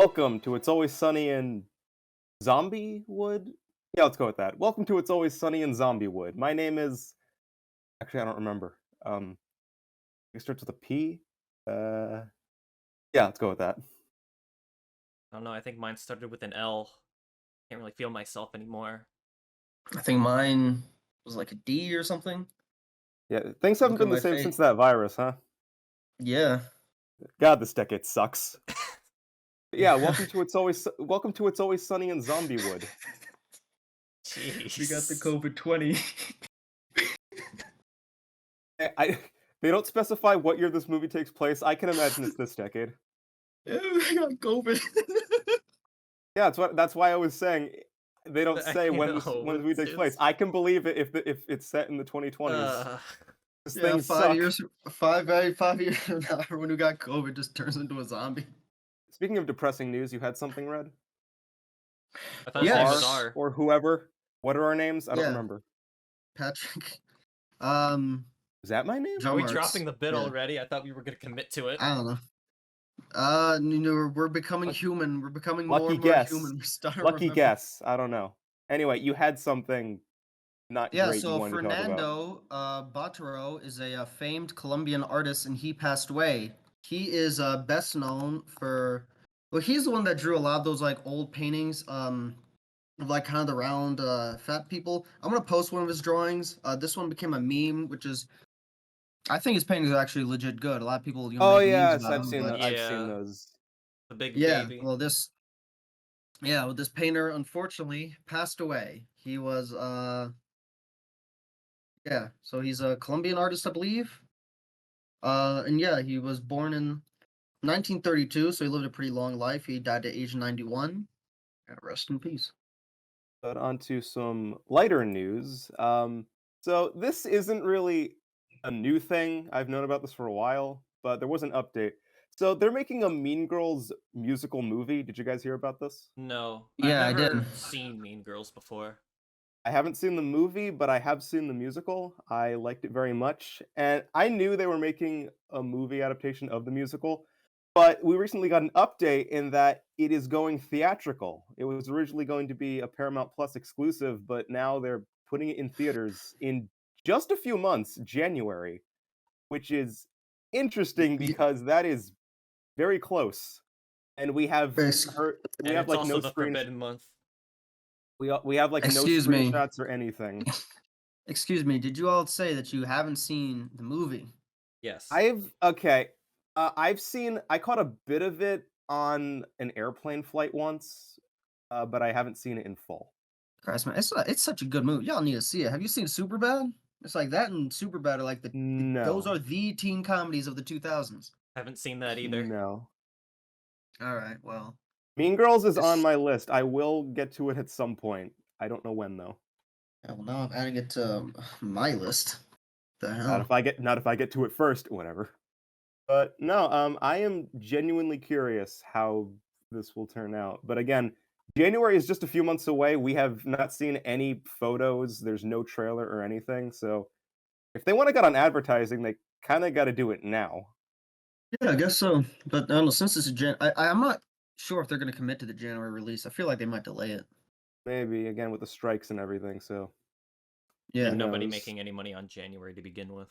Welcome to It's Always Sunny in Zombie Wood? Yeah, let's go with that. Welcome to It's Always Sunny in Zombie Wood. My name is actually I don't remember. It starts with a P. Uh yeah, let's go with that. I don't know, I think mine started with an L. Can't really feel myself anymore. I think mine was like a D or something. Yeah, things haven't Look at been the my same face. since that virus, huh? Yeah. God, this decade sucks. Yeah, welcome to It's Always Sunny in Zombie Wood. We got the Jeez. COVID 20. I they don't specify what year this movie takes place. I can imagine it's this decade. I got COVID. Yeah, that's why I was saying they don't say I when know, the movie takes place. it's I can believe it if it's set in the 2020s. uh, This Yeah, thing suck. 5 years from now, everyone who got COVID just turns into a zombie. Speaking of depressing news, you had something read? I thought Or his name R was Yes. R. or whoever. What are our names? I don't Yeah, remember. Patrick. Is that my name? Are John we Marks. dropping the bit Yeah. already? I thought we were gonna commit to it. I don't know. We're becoming human. We're becoming more Lucky and more guess. human. We're starting to Lucky remember. guess. I don't know. Anyway, you had something not Yeah, great you so wanted to talk about. Fernando Botero is a famed Colombian artist, and he passed away. He is best known for, well, he's the one that drew a lot of those like old paintings, of like kind of the round fat people. I'm gonna post one of his drawings. This one became a meme, which is, I think his paintings are actually legit good. A lot of people, Oh make memes yes, about him, but I've seen Yeah, those. the big yeah, baby. well, this painter unfortunately passed away. He was yeah, so he's a Colombian artist, I believe. And yeah, he was born in 1932, so he lived a pretty long life. He died at age 91. Yeah, rest in peace. But onto some lighter news. So this isn't really a new thing. I've known about this for a while, but there was an update. So they're making a Mean Girls musical movie. Did you guys hear about this? No, I've Yeah, I did. never seen Mean Girls before. I haven't seen the movie, but I have seen the musical. I liked it very much, and I knew they were making a movie adaptation of the musical, but we recently got an update in that it is going theatrical. It was originally going to be a Paramount Plus exclusive, but now they're putting it in theaters in just a few months, January, which is interesting Y- because that is very close. And ex- we And have it's like also no the screen Forbidden Month. we have like no Excuse me. screenshots or anything. Excuse me, did you all say that you haven't seen the movie? Yes. I caught a bit of it on an airplane flight once, but I haven't seen it in full. Christ, man, it's such a good movie. Y'all need to see it. Have you seen Superbad? It's like that and Superbad are like those No. are the teen comedies of the 2000s. Haven't seen that either. No. All right, well, Mean Girls is on this. my list. I will get to it at some point. I don't know when though. Yeah, well, now I'm adding it to my list. The Not hell? if I get to it first, whatever. But no, I am genuinely curious how this will turn out. But again, January is just a few months away. We have not seen any photos. There's no trailer or anything. So if they want to get on advertising, they kind of got to do it now. Yeah, I guess so. But I don't know, since it's a I'm not sure if they're going to commit to the January release. I feel like they might delay it. Maybe again with the strikes and everything. So Yeah. who Nobody knows? making any money on January to begin with.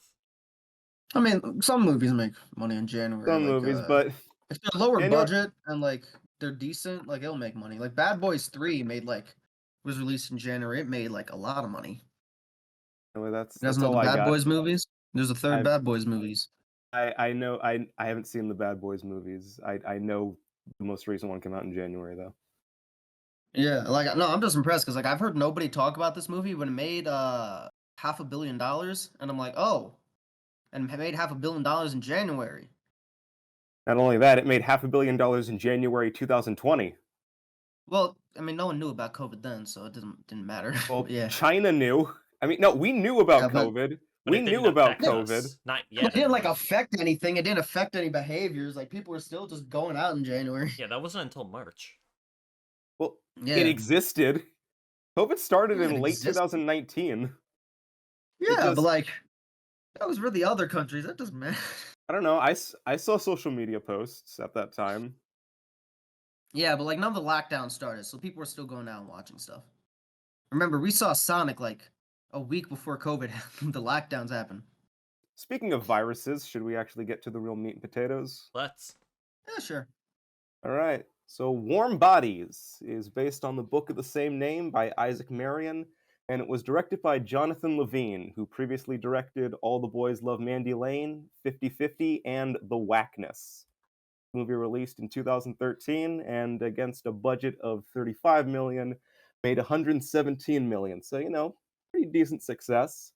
I mean, some movies make money in January. Some Like, movies, but if they're lower January. budget and like they're decent, like it'll make money. Like Bad Boys 3 made like was released in January. It made like a lot of money. Anyway, You guys that's know all the I Bad got. Boys movies? There's a third I Bad Boys movies. I know I haven't seen the Bad Boys movies. I know the most recent one came out in January though. Yeah, like no, I'm just impressed because like I've heard nobody talk about this movie when it made $500 million, and I'm like, oh, and it made $500 million in January. Not only that, it made $500 million in January 2020. Well, I mean, no one knew about COVID then, so it didn't matter. Well, Yeah, China knew. I mean, no, we knew about yeah, but COVID. But We it knew didn't about affect COVID. us. Not it yet, didn't like anyway. affect anything. It didn't affect any behaviors. Like people were still just going out in January. Yeah, that wasn't until March. Well, Yeah, it existed. COVID started yeah, it in late exists. 2019. It Yeah, but just, like that was for the other countries. That doesn't matter. I don't know. I saw social media posts at that time. Yeah, but like none of the lockdown started, so people were still going out and watching stuff. Remember, we saw Sonic like a week before COVID happened. The lockdowns happened. Speaking of viruses, should we actually get to the real meat and potatoes? Let's. Yeah, sure. All right. So, Warm Bodies is based on the book of the same name by Isaac Marion, and it was directed by Jonathan Levine, who previously directed All the Boys Love Mandy Lane, 50-50, and The Whackness. Movie released in 2013 and against a budget of 35 million made 117 million. So, pretty decent success.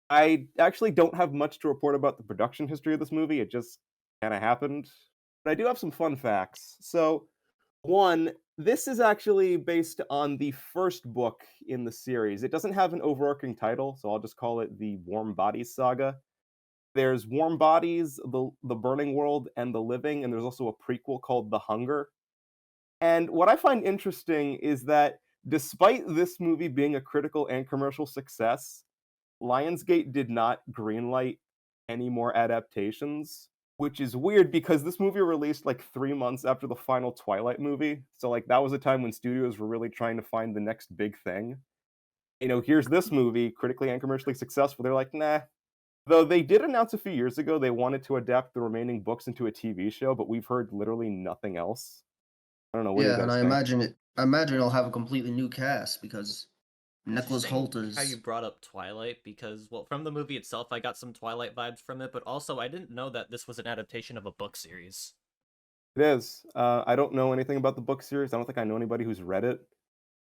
I actually don't have much to report about the production history of this movie. It just kind of happened. But I do have some fun facts. So, one, this is actually based on the first book in the series. It doesn't have an overarching title, so I'll just call it the Warm Bodies Saga. There's Warm Bodies, the Burning World, and the Living, and there's also a prequel called The Hunger. And what I find interesting is that despite this movie being a critical and commercial success, Lionsgate did not greenlight any more adaptations, which is weird because this movie released like 3 months after the final Twilight movie. So like that was a time when studios were really trying to find the next big thing. Here's this movie, critically and commercially successful. They're like, nah. Though they did announce a few years ago they wanted to adapt the remaining books into a TV show, but we've heard literally nothing else. I don't know. What do you Yeah, and guys I think? imagine it. I imagine it'll have a completely new cast because Nicholas Interesting Holt how you is. brought up Twilight because, well, from the movie itself, I got some Twilight vibes from it, but also I didn't know that this was an adaptation of a book series. It is. I don't know anything about the book series. I don't think I know anybody who's read it.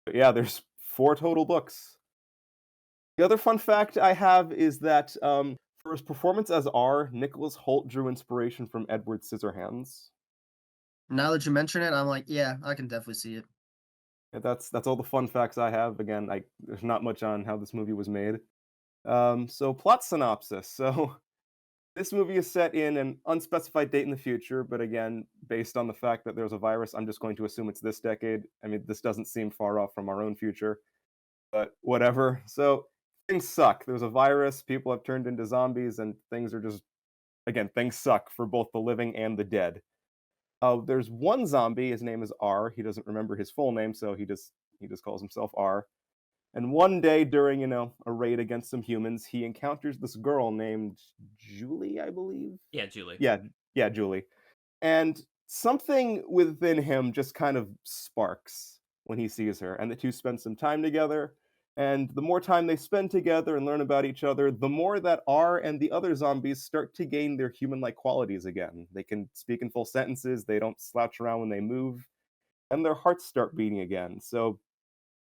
But yeah, there's 4 total books. The other fun fact I have is that for his performance as R, Nicholas Holt drew inspiration from Edward Scissorhands. Now that you mention it, I'm like, yeah, I can definitely see it. Yeah, that's all the fun facts I have. Again, there's not much on how this movie was made. So plot synopsis. So this movie is set in an unspecified date in the future, but again, based on the fact that there's a virus, I'm just going to assume it's this decade. I mean, this doesn't seem far off from our own future, but whatever. So things suck. There's a virus, people have turned into zombies, and things are just, again, things suck for both the living and the dead. There's one zombie, his name is R. He doesn't remember his full name, so he just calls himself R. And one day during, a raid against some humans, he encounters this girl named Julie, I believe. Yeah, Julie. Yeah, yeah, Julie. And something within him just kind of sparks when he sees her, and the two spend some time together. And the more time they spend together and learn about each other, the more that R and the other zombies start to gain their human like qualities again. They can speak in full sentences, they don't slouch around when they move, and their hearts start beating again. So,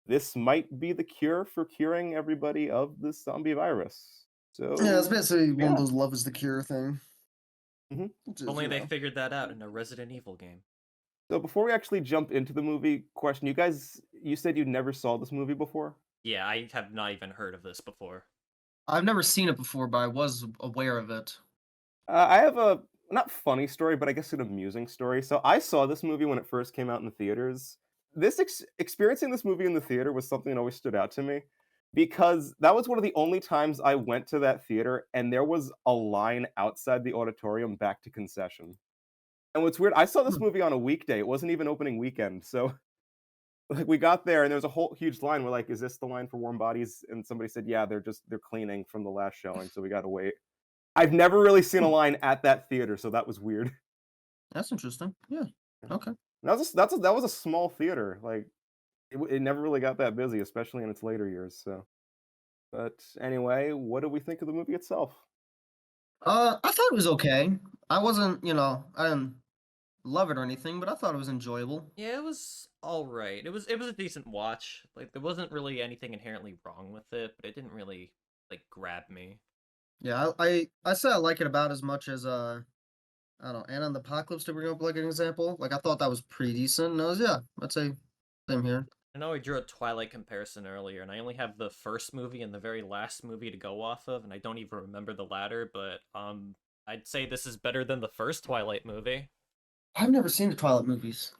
this might be the cure for curing everybody of this zombie virus. Yeah, it's So, basically one of yeah. those love is the cure thing. Mhm. Which is, Only they figured that out in a Resident Evil game. So before we actually jump into the movie, question: you said you never saw this movie before? Yeah, I have not even heard of this before. I've never seen it before, but I was aware of it. I have a not funny story, but I guess an amusing story. So I saw this movie when it first came out in the theaters. Experiencing this movie in the theater was something that always stood out to me because that was one of the only times I went to that theater and there was a line outside the auditorium back to concession. And what's weird, I saw this Hmm. movie on a weekday. It wasn't even opening weekend. So like we got there and there was a whole huge line. We're like, "Is this the line for Warm Bodies?" And somebody said, "Yeah, they're cleaning from the last showing, so we got to wait." I've never really seen a Hmm. line at that theater, so that was weird. That's interesting. Yeah. Okay. That was a small theater. Like it never really got that busy, especially in its later years. So, but anyway, what do we think of the movie itself? I thought it was okay. I wasn't, I didn't love it or anything, but I thought it was enjoyable. Yeah, it was all right. It was a decent watch. Like there wasn't really anything inherently wrong with it, but it didn't really like grab me. Yeah, I say I like it about as much as I don't know, Anna and the Apocalypse to bring up like an example. Like I thought that was pretty decent. And yeah, I'd say same here. I know I drew a Twilight comparison earlier, and I only have the first movie and the very last movie to go off of, and I don't even remember the latter, but I'd say this is better than the first Twilight movie. I've never seen the Twilight movies.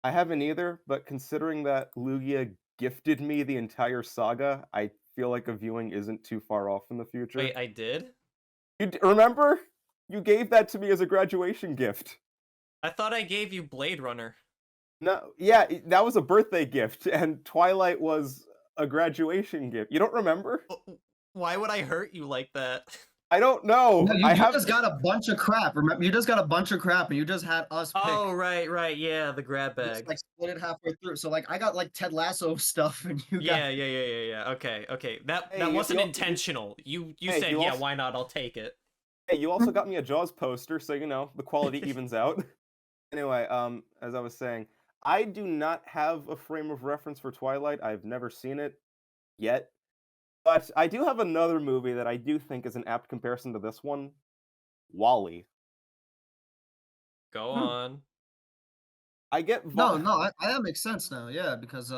I haven't either, but considering that Lugia gifted me the entire saga, I feel like a viewing isn't too far off in the future. Wait, I did? Remember? You gave that to me as a graduation gift. I thought I gave you Blade Runner. No, yeah, that was a birthday gift, and Twilight was a graduation gift. You don't remember? Why would I hurt you like that? I don't No, know. you, I you have just got a bunch of crap. Remember, you just got a bunch of crap, and you just had us Oh, pick. right, yeah, the grab You just bag. like split it halfway through. So like, I got like Ted Lasso stuff, and you got Yeah. Okay. That hey, wasn't intentional. You hey, said, yeah, why not? I'll take it. you also got me a Jaws poster, so you know the quality evens out. Anyway, as I was saying, I do not have a frame of reference for Twilight. I've never seen it yet, but I do have another movie that I do think is an apt comparison to this one, Wall-E. Go Hmm. on. I get that makes sense now. Yeah, because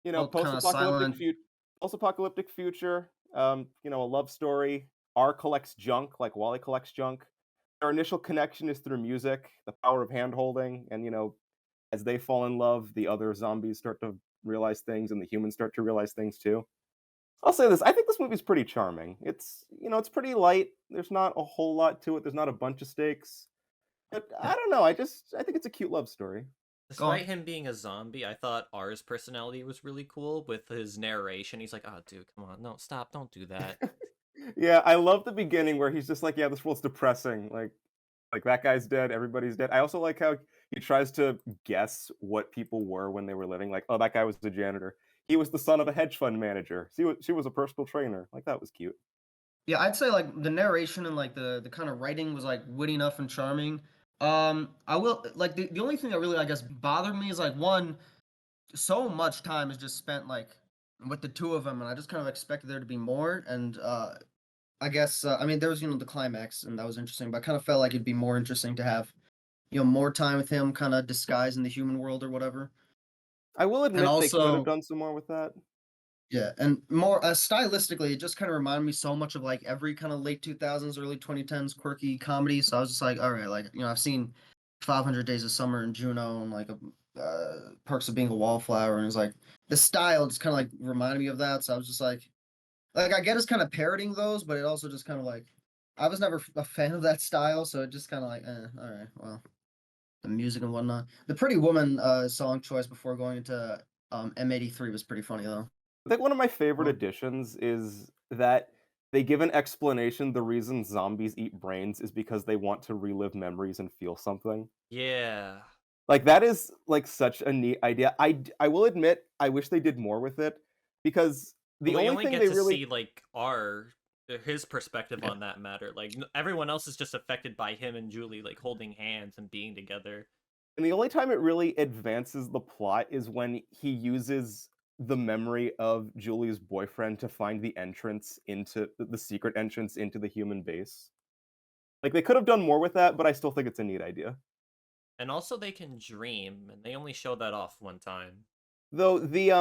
you know, both kind of silent. post-apocalyptic future, you know, a love story. R collects junk like Wally collects junk. Their initial connection is through music, the power of hand holding, and you know, as they fall in love, the other zombies start to realize things and the humans start to realize things too. I'll say this, I think this movie's pretty charming. It's, you know, it's pretty light. There's not a whole lot to it. There's not a bunch of stakes. But I Yeah, don't know. I think it's a cute love story. go on. Despite him being a zombie, I thought R's personality was really cool with his narration. He's like, "Oh, dude, come on, no, stop, don't do that." Yeah, I love the beginning where he's just like, yeah, this world's depressing. Like that guy's dead, everybody's dead. I also like how he tries to guess what people were when they were living. Like, oh, that guy was the janitor. He was the son of a hedge fund manager. She was a personal trainer. Like that was cute. Yeah, I'd say like the narration and like the kind of writing was like witty enough and charming. I will like the only thing that really I guess bothered me is like one, so much time is just spent like with the two of them, and I just kind of expected there to be more. And I guess I mean there was the climax, and that was interesting, but I kind of felt like it'd be more interesting to have more time with him, kind of disguised in the human world or whatever. I will And admit they could have also, done some more with that. yeah, and more stylistically, it just kind of reminded me so much of like every kind of late 2000s, early 2010s quirky comedy. So I was just like, all right, like I've seen 500 Days of Summer and Juno and like Perks of Being a Wallflower, and it's like the style just kind of like reminded me of that. So I was just like I get it's kind of parodying those, but it also just kind of like I was never a fan of that style, so it just kind of like, all right, well, the music and whatnot. The Pretty Woman song choice before going into M83 was pretty funny though. I think one of my favorite Well, additions is that they give an explanation the reason zombies eat brains is because they want to relive memories and feel something. Yeah. Like, that is, like, such a neat idea. I will admit, I wish they did more with it, because Well, the we only only thing get they to really see like his perspective yeah. on that matter. Like everyone else is just affected by him and Julie like holding hands and being together. and the only time it really advances the plot is when he uses the memory of Julie's boyfriend to find the entrance into the secret entrance into the human base. Like, they could have done more with that, but I still think it's a neat idea. And also they can dream, and they only show that off one time. Though the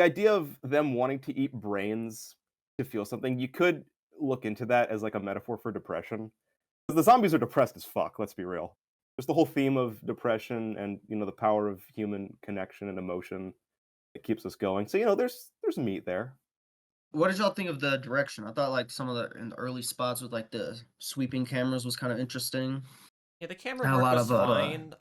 idea of them wanting to eat brains to feel something, you could look into that as like a metaphor for depression. 'Cause the zombies are depressed as fuck, let's be real. Just the whole theme of depression and, you know, the power of human connection and emotion that keeps us going. So, you know, there's meat there. What did y'all think of the direction? I thought like some of the in the early spots with like the sweeping cameras was kind of interesting. Yeah, the camera And a work lot was of fine.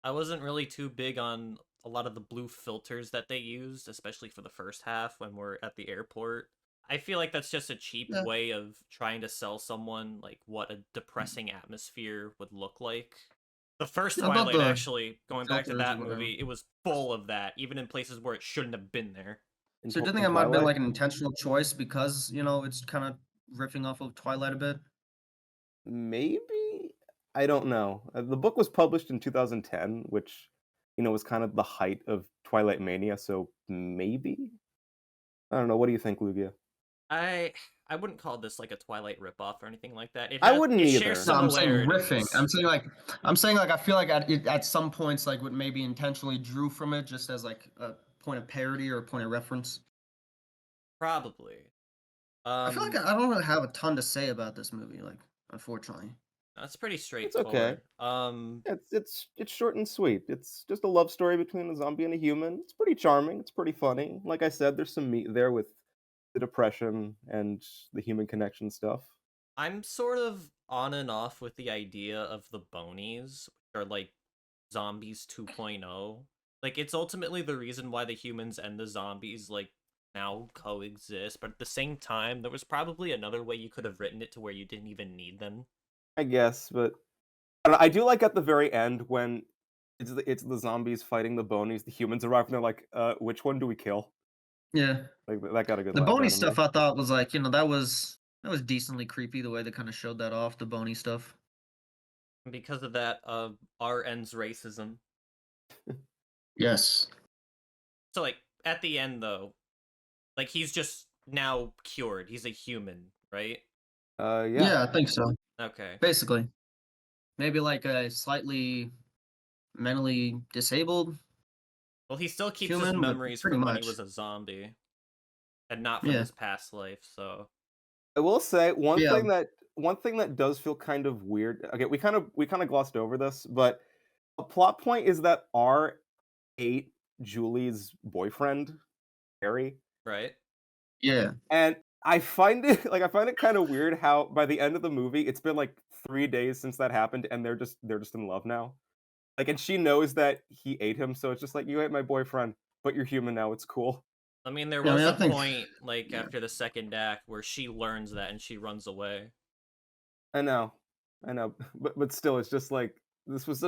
I wasn't really too big on a lot of the blue filters that they used, especially for the first half when we're at the airport. I feel like that's just a cheap yeah. way of trying to sell someone like what a depressing atmosphere would look like. The first I thought Twilight, the actually, going back to filters or that whatever. movie, it was full of that, even in places where it shouldn't have been there. So do you think In it might have been Twilight, like an intentional choice because it's kind of riffing off of Twilight a bit? maybe I don't know. The book was published in 2010, which you know was kind of the height of Twilight mania. So maybe I don't know. What do you think, Lugia? I I wouldn't call this like a Twilight ripoff or anything like that. I wouldn't It shares either. No, I'm saying riffing. similarities. I'm saying like I feel like at some points like would maybe intentionally drew from it just as like a point of parody or a point of reference. Probably. I feel like Um, I don't really have a ton to say about this movie, like unfortunately. that's pretty It's okay. straightforward. It's short and sweet. It's just a love story between a zombie and a human. It's pretty charming. It's pretty funny. Like I said, there's some meat there with the depression and the human connection stuff. I'm sort of on and off with the idea of the bonies, which are like Zombies 2.0. Like, it's ultimately the reason why the humans and the zombies, like, now coexist, but at the same time, there was probably another way you could have written it to where you didn't even need them. I guess, but I don't know, I do like at the very end when it's the zombies fighting the bonies, the humans arrive and they're like, which one do we kill?" Yeah. Like, that got a good The laugh bony out of me. stuff I thought was like, that was decently creepy the way they kind of showed that off, the bony stuff. And because of that, R ends racism. Yes. So, like, at the end, though, like, he's just now cured. He's a human, right? Yeah. Yeah, I think so. Okay. Basically. Maybe like a slightly mentally disabled Well, he still keeps his human, but memories pretty from when he much. was a zombie, and not from Yeah. his past life, so... I will say Yeah. one thing that does feel kind of weird. Okay, we kind of glossed over this, but a plot point is that R ate Julie's boyfriend, Harry, Right? Yeah. and I find it kind of weird how by the end of the movie it's been like 3 days since that happened, and they're just in love now. Like, and she knows that he ate him, so it's just like, you ate my boyfriend, but you're human now. It's cool. I mean, there Yeah, I was mean, a I think point, like, yeah. after the second act where she learns that and she runs away. I know, I know, but still, it's just like this was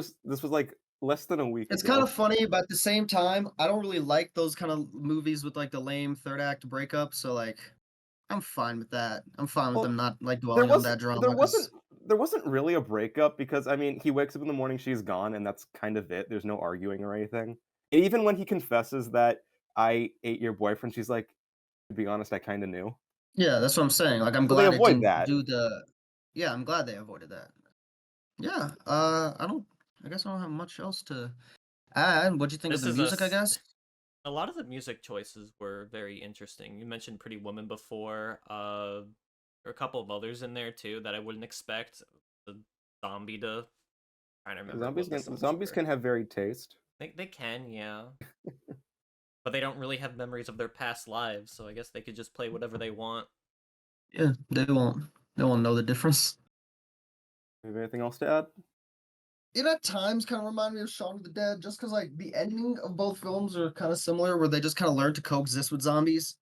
like less than a week It's kind of ago. funny, but at the same time, I don't really like those kind of movies with like the lame third act breakup. So like, I'm fine with that. I'm fine with them Well, not like there dwelling on was that there drama wasn't because there wasn't really a breakup because I mean he wakes up in the morning, she's gone, and that's kind of it. There's no arguing or anything. And even when he confesses that I ate your boyfriend, she's like, to be honest, I kind of knew. yeah, that's what I'm saying. Like, I'm So they glad it avoid didn't that. do the. Yeah, I'm glad they avoided that. Yeah. I don't. I guess I don't have much else to add. What'd you think of This the is music? I guess. a lot of the music choices were very interesting. You mentioned Pretty Woman before. There are a couple of others in there too that I wouldn't expect. The zombie to... trying to remember Zombies what the can songs zombies were. can have varied taste. They can, yeah. But they don't really have memories of their past lives, so I guess they could just play whatever they want. Yeah, they won't. They won't know the difference. You have anything else to add? It at times kind of remind me of Shaun of the Dead, just because like the ending of both films are kind of similar, where they just kind of learn to coexist with zombies.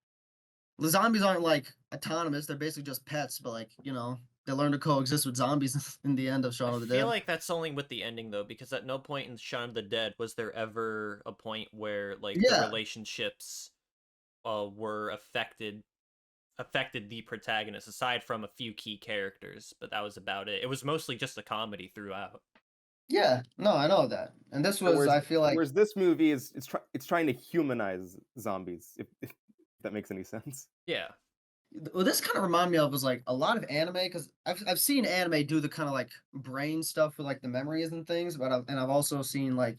The zombies aren't like autonomous; they're basically just pets. But like they learn to coexist with zombies in the end of I Shaun of the feel Dead. like that's only with the ending though, because at no point in Shaun of the Dead was there ever a point where like the Yeah, relationships were affected the protagonist aside from a few key characters, but that was about it. It was mostly just a comedy throughout. yeah. No, I know that. And this was, Whereas I feel like, whereas this movie is it's trying to humanize zombies, if that makes any sense. Yeah. well, this kind of remind me of was like a lot of anime because I've seen anime do the kind of like brain stuff with like the memories and things, but I've also seen like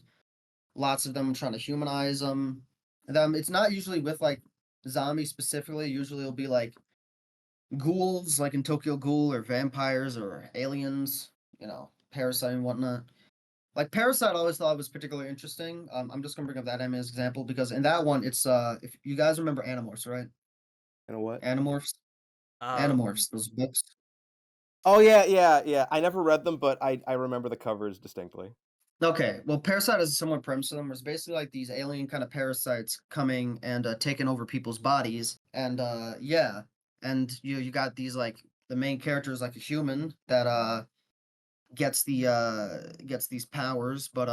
lots of them trying to humanize them. It's not usually with like zombies specifically. Usually it'll be like ghouls, like in Tokyo Ghoul, or vampires, or aliens. Parasite and whatnot. Like Parasite, I always thought was particularly interesting. I'm just gonna bring up that anime as an example because in that one, it's if you guys remember Animorphs, right? You know what? Animorphs, Um Animorphs, those books. Oh yeah, yeah, yeah. I never read them, but I remember the covers distinctly. Okay, well, Parasite is a similar premise to them. Where it's basically like these alien kind of parasites coming and taking over people's bodies, and yeah, and you got these like the main character is like a human that gets these powers, but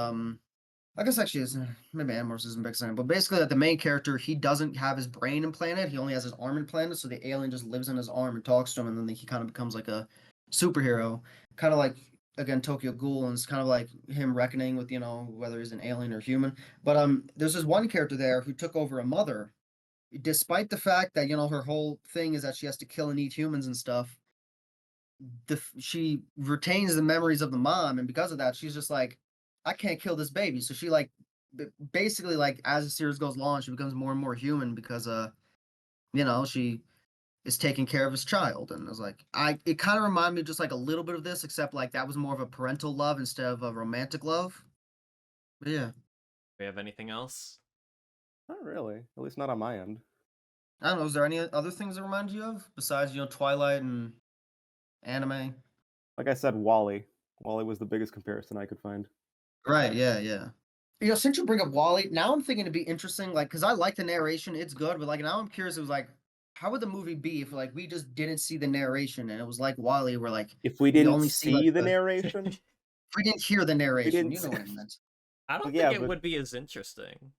I guess actually it's maybe Animorphs isn't big sign, but basically like the main character he doesn't have his brain implanted, he only has his arm implanted, so the alien just lives in his arm and talks to him, and then he kind of becomes like a superhero, kind of like again Tokyo Ghoul, and it's kind of like him reckoning with whether he's an alien or human. But there's this one character there who took over a mother, despite the fact that her whole thing is that she has to kill and eat humans and stuff. She retains the memories of the mom, and because of that she's just like, I can't kill this baby, so she like basically, like, as the series goes along, she becomes more and more human because she is taking care of his child. And it's like, it kind of reminded me just like a little bit of this, except like that was more of a parental love instead of a romantic love. But yeah, we have anything else? Not really. At least not on my end. I don't know, is there any other things that remind you of besides Twilight and anime? Like I said, Wally. Wally was the biggest comparison I could find. Right, yeah, yeah. You know, since you bring up Wally, now I'm thinking it'd be interesting, like, because I like the narration, it's good, but like now I'm curious, it was like, how would the movie be if like we just didn't see the narration and it was like Wally, where like If we we didn't only see like see the the narration, we didn't hear the we narration, didn't you know see what I meant. I well, don't think yeah, it but would be as interesting.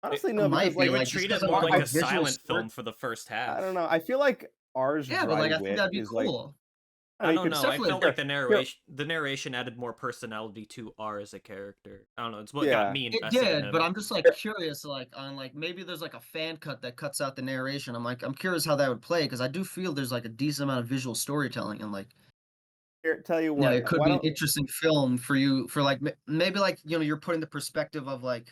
honestly, It no, because, might be They like, would like just treat because it of more how like like a visual silent story. film for the first I don't half. know, I feel like ours Yeah, but dry like I think wit that'd be is, like cool. I I don't know, you don't could It's know. I definitely felt like here the narration added more personality to R as a character. I don't know. It's what got yeah, me It invested in did, but him. I'm just like here curious, like on like maybe there's like a fan cut that cuts out the narration. I'm curious how that would play because I do feel there's like a decent amount of visual storytelling and like here, tell you yeah, what, it could why be an don't interesting film for you for like maybe like you know you're putting the perspective of like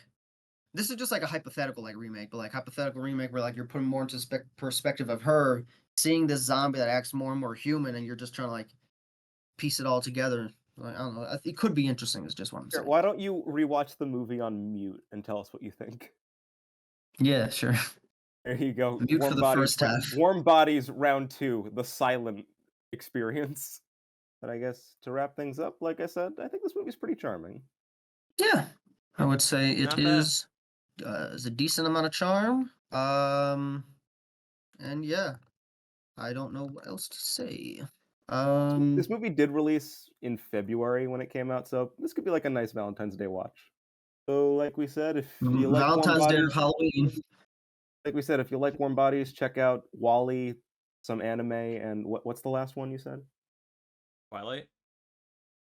this is just like a hypothetical like remake, but like hypothetical remake where like you're putting more into perspective of her seeing this zombie that acts more and more human, and you're just trying to like piece it all together. Like, I don't know. It could be interesting. Is just what I'm here, saying. why don't you rewatch the movie on mute and tell us what you think? Yeah, sure. There you go, Mute for the first half. Warm Bodies round 2, the silent experience. But I guess to wrap things up, like I said, I think this movie's pretty charming. Yeah, I would say it Not bad. is a decent amount of charm. And yeah, I don't know what else to say. This movie did release in February when it came out, so this could be like a nice Valentine's Day watch. So, like we said, if you like Warm Valentine's Day or Bodies, Halloween. like we said, if you like Warm Bodies, check out Wally, some anime, and what's the last one you said? Twilight.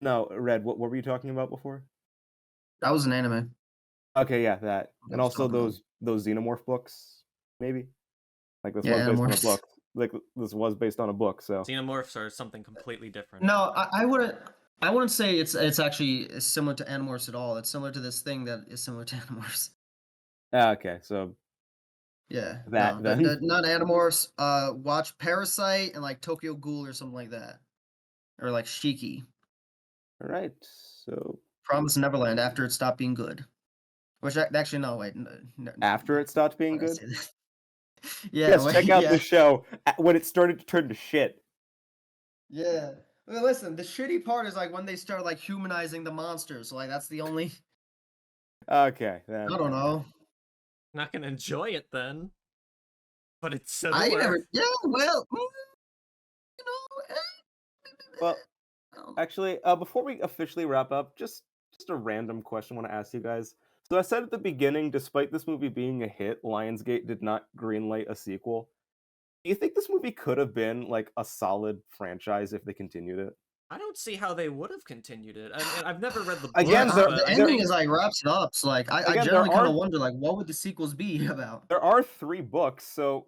No, Red. What were you talking about before? That was an anime Okay, yeah, that, I and was also talking about. those Xenomorph books, maybe. Like this Yeah, was based on a Animorphs. book. Like this was based on a book, so Xenomorphs are something completely different. No, I wouldn't. I wouldn't say it's actually similar to Animorphs at all. It's similar to this thing that is similar to Animorphs. okay, so Yeah, that no, then. not Animorphs. Watch Parasite and like Tokyo Ghoul or something like that, or like Shiki. All right, so Promise Neverland after it stopped being good. Which actually no wait, after it stopped why being did I good, say that? Yeah, yes, wait, check out yeah, the show when it started to turn to shit. yeah. Well, listen, the shitty part is like when they start like humanizing the monsters. So like that's the only. Okay, I then. don't know. Not gonna enjoy it then, but it's I similar. never. Yeah, well, you know. Well, I don't know. actually, before we officially wrap up, just a random question I want to ask you guys. So I said at the beginning, despite this movie being a hit, Lionsgate did not greenlight a sequel. Do you think this movie could have been like a solid franchise if they continued it? I don't see how they would have continued it. I mean, I've never read the Yeah, Again, books, but the I ending there is think like wraps it up. So like, I again generally kind of wonder like, what would the sequels be about? there are 3 books, so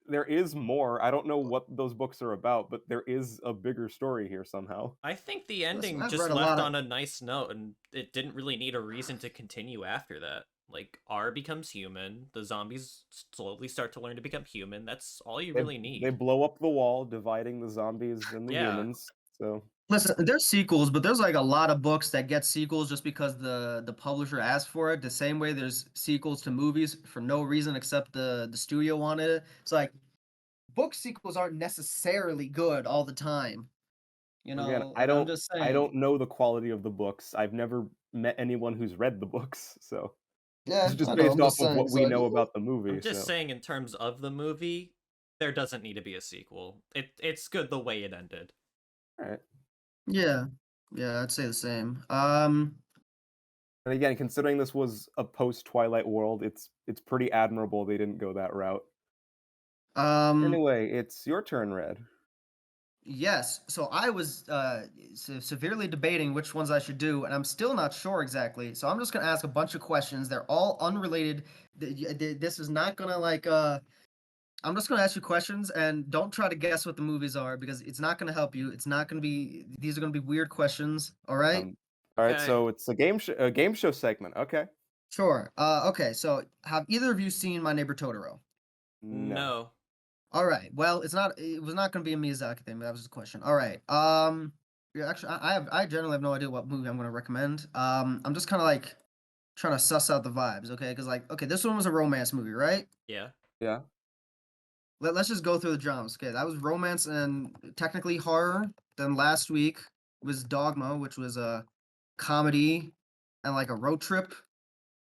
there is more. I don't know what those books are about, but there is a bigger story here somehow. the Listen, ending I've just read a left lot of. on a nice note, and it didn't really need a reason to continue after that. Like R becomes human, the zombies slowly start to learn to become human. That's all you really They need. blow up the wall, dividing the zombies and the Yeah, humans. So Listen, there's sequels, but there's like a lot of books that get sequels just because the publisher asked for it. The same way there's sequels to movies for no reason except the studio wanted it. It's like book sequels aren't necessarily good all the time. You again, know, like I'm just I don't saying. know the quality of the books. I've never met anyone who's read the books, so this Yeah, is just I know. based I'm off just of saying. what It's we like, know about the I'm movie. just So saying in terms of the movie, there doesn't need to be a sequel. It's good the way it ended. all right. yeah, yeah, I'd say the same. And again, considering this was a post Twilight world, it's pretty admirable they didn't go that route. Um, Anyway, it's your turn, Red. yes. So I was severely debating which ones I should do, and I'm still not sure exactly. So I'm just gonna ask a bunch of questions. They're all unrelated. This is not gonna like. I'm just gonna ask you questions, and don't try to guess what the movies are because it's not gonna help you. It's not gonna be. These are gonna be weird questions. All right. Um, all right, Okay. so it's a game show segment. Okay. Sure. Okay. So have either of you seen My Neighbor Totoro? No. No. All right. Well, it's not. It was not going to be a Miyazaki thing. But that was the question. All right. Yeah. Actually, I generally have no idea what movie I'm going to recommend. I'm just kind of like trying to suss out the vibes. Okay. Because like, okay, this one was a romance movie, right? Yeah. Yeah. Let's just go through the genres. Okay, that was romance and technically horror. Then last week was Dogma, which was comedy, and like a road trip.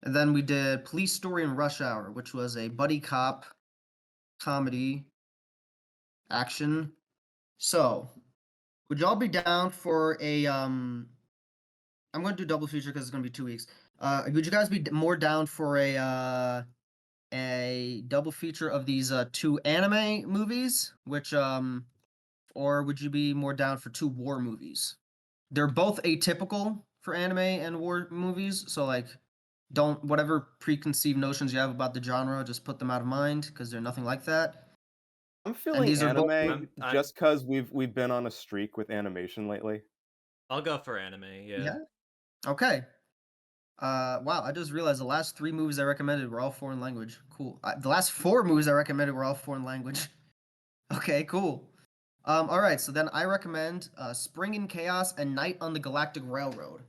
And then we did Police Story and Rush Hour, which was a buddy cop comedy action. So, would y'all be down for a I'm gonna do double feature because it's gonna be 2 weeks. Would you guys be more down for a double feature of these two anime movies, which or would you be more down for two war movies? They're both atypical for anime and war movies, so like don't whatever preconceived notions you have about the genre, just put them out of mind because they're nothing like that. I'm And feeling these are both anime I just because we've been on a streak with animation lately. I'll go for anime. Yeah. yeah. Okay. Wow, I just realized the last 3 movies I recommended were all foreign language. Cool. The last 4 movies I recommended were all foreign language. Okay, cool. All right, so then I recommend Spring in Chaos and Night on the Galactic Railroad.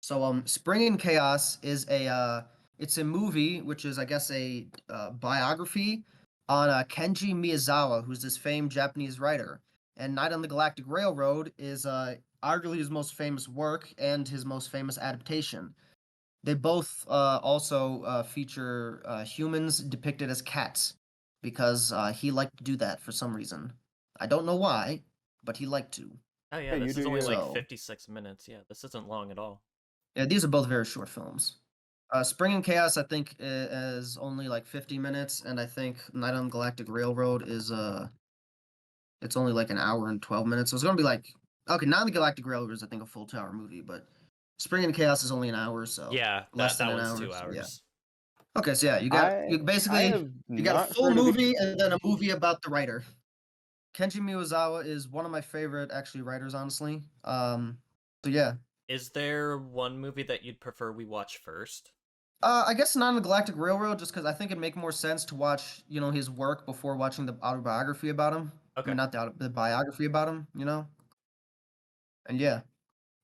So, Spring in Chaos is it's a movie which is, I guess, a biography on Kenji Miyazawa, who's this famed Japanese writer. And Night on the Galactic Railroad is arguably his most famous work and his most famous adaptation. They both also feature humans depicted as cats because he liked to do that for some reason. I don't know why, but he liked to. Oh yeah, Hey, you this do is only you. like So, 56 minutes. Yeah, this isn't long at all. yeah, these are both very short films. Spring and Chaos, I think, is only like 50 minutes, and I think Night on Galactic Railroad is it's only like an hour and 12 minutes. So it's gonna be like okay, Night on the Galactic Railroad is I think a full 2 hour movie, but Spring and Chaos is only an hour, so Yeah, less that than that an one's hour. two So yeah. hours. Okay, so yeah, I you I basically have you got a not full heard of it. movie and then a movie about the writer. Kenji Miyazawa is one of my favorite actually writers, honestly. So yeah. Is there one movie that you'd prefer we watch first? I guess not on the Galactic Railroad, just because I think it'd make more sense to watch, his work before watching the autobiography about him. I Okay. mean, not the biography about him. And yeah,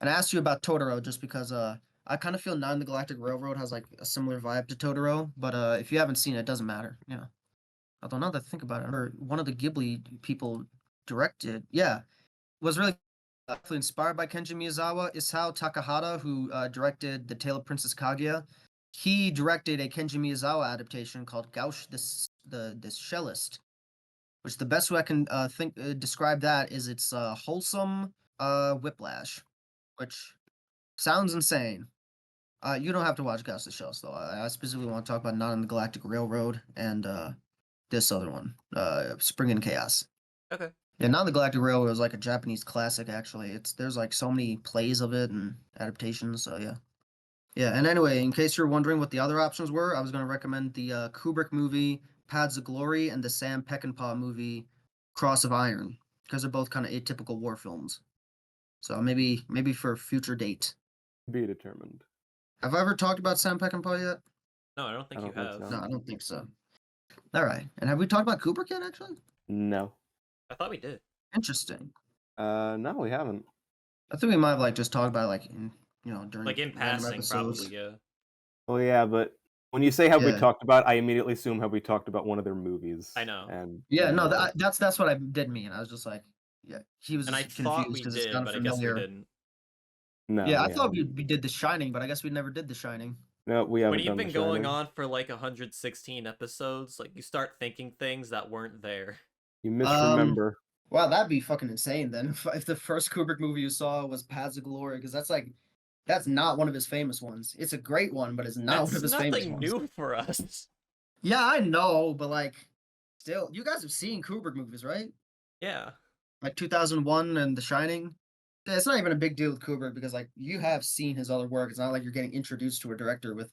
and I asked you about Totoro just because I kind of feel Not on the Galactic Railroad has like a similar vibe to Totoro, but if you haven't seen it, it doesn't matter. Although now that I think about it, or one of the Ghibli people directed, yeah, was really actually inspired by Kenji Miyazawa. Isao Takahata, who directed The Tale of Princess Kaguya, he directed a Kenji Miyazawa adaptation called Gauche the Cellist, which the best way I can describe that is it's wholesome whiplash, which sounds insane. You don't have to watch Gauche the Cellist though. I specifically want to talk about Not on the Galactic Railroad and this other one, Spring and Chaos. Okay. Yeah, Not the Galactic Railroad is like a Japanese classic. Actually, there's like so many plays of it and adaptations. So yeah, yeah. And anyway, in case you're wondering what the other options were, I was gonna recommend the Kubrick movie Paths of Glory and the Sam Peckinpah movie Cross of Iron because they're both kind of atypical war films. So maybe for a future date. Be determined. Have I ever talked about Sam Peckinpah yet? No, I don't I think you don't think have. so. No, I don't think so. All right. And have we talked about Kubrick yet? Actually, No. I thought we did. interesting. No, we haven't. I think we might have like just talked about it, like during Like in random passing, episodes. probably. Yeah. Well, yeah, but when you say have we Yeah. talked about, I immediately assume have we talked about one of their movies. I know. And Yeah, no, no. that's what I did mean. I was just like, yeah, he was And I just thought confused we because it did, sounded but I guess we familiar. didn't. No, Yeah, I we thought haven't. we did The Shining, but I guess we never did The Shining. No, we When haven't you've done The been going Shining. on for like 116 episodes, like you start thinking things that weren't there. You Um, misremember. wow, that'd be fucking insane then. If the first Kubrick movie you saw was Paths of Glory, because that's not one of his famous ones. It's a great one, but it's not one That's of his famous nothing ones. new for us. Yeah, I know, but like, still, you guys have seen Kubrick movies, right? Yeah. Like 2001 and The Shining. Yeah, it's not even a big deal with Kubrick because like you have seen his other work. It's not like you're getting introduced to a director with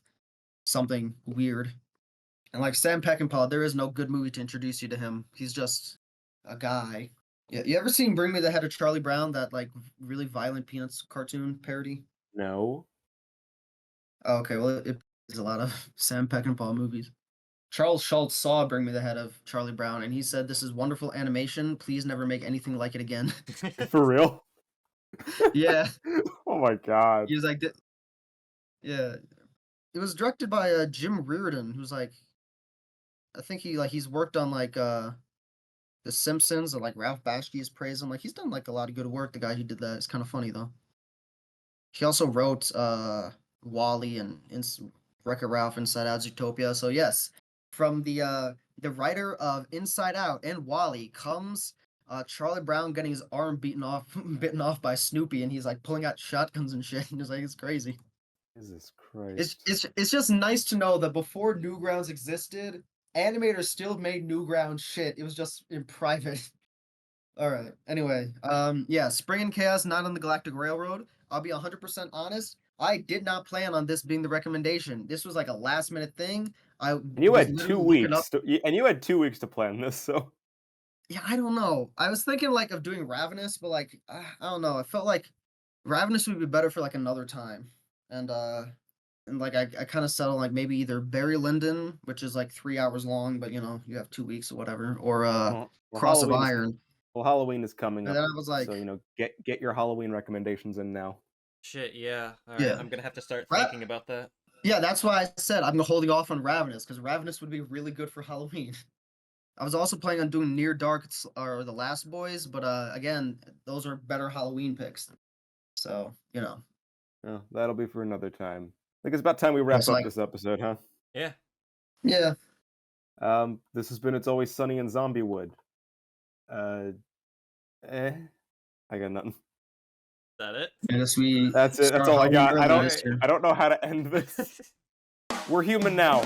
something weird. And like Sam Peckinpah, there is no good movie to introduce you to him. He's just a guy. Yeah, you ever seen Bring Me the Head of Charlie Brown? That like really violent Peanuts cartoon parody. No. Oh, okay, well it is a lot of Sam Peckinpah movies. Charles Schultz saw Bring Me the Head of Charlie Brown, and he said, "This is wonderful animation. Please never make anything like it again." For real? Yeah, Oh my god. he was like, "Yeah." It was directed by Jim Reardon, who's like, I think he's worked on like The Simpsons, and like Ralph Bakshi is praised him. Like he's done like a lot of good work. The guy who did that. It's kind of funny though. He also wrote Wall-E and Wreck-It Ralph, Inside Out, Zootopia. So yes, from the writer of Inside Out and Wall-E comes Charlie Brown getting his arm bitten off by Snoopy, and he's like pulling out shotguns and shit. And it's like it's crazy. Jesus It's Christ. it's it's just nice to know that before Newgrounds existed, animators still made Newgrounds shit. It was just in private. All right. Anyway, yeah, Spring and Chaos not on the Galactic Railroad. I'll be 100% honest. I did not plan on this being the recommendation. This was like a last minute thing. I And you was had 2 literally looking up. weeks and you had 2 weeks to plan this, so Yeah, I don't know. I was thinking like of doing Ravenous, but like I don't know. I felt like Ravenous would be better for like another time. And like I kind of settled like maybe either Barry Lyndon, which is like 3 hours long, but you know you have 2 weeks or whatever, or well, Cross of Halloween is Iron. Halloween is coming And up, then I was so, like, you know, get your Halloween recommendations in now. Shit, yeah. All right, yeah, I'm gonna have to start Ra- thinking about that. yeah. That's why I said I'm holding off on Ravenous because Ravenous would be really good for Halloween. I was also planning on doing Near Dark or The Last Boys, but again, those are better Halloween picks. So you know, Oh, that'll be for another time. I think it's about time we yeah, wrap so up like, this episode, huh? Yeah. yeah, This has been It's Always Sunny in Zombiewood. Uh, I got nothing. Is that it? I guess we That's it. That's start all I Halloween got. early All this right. year. I don't know how to end this. We're human now.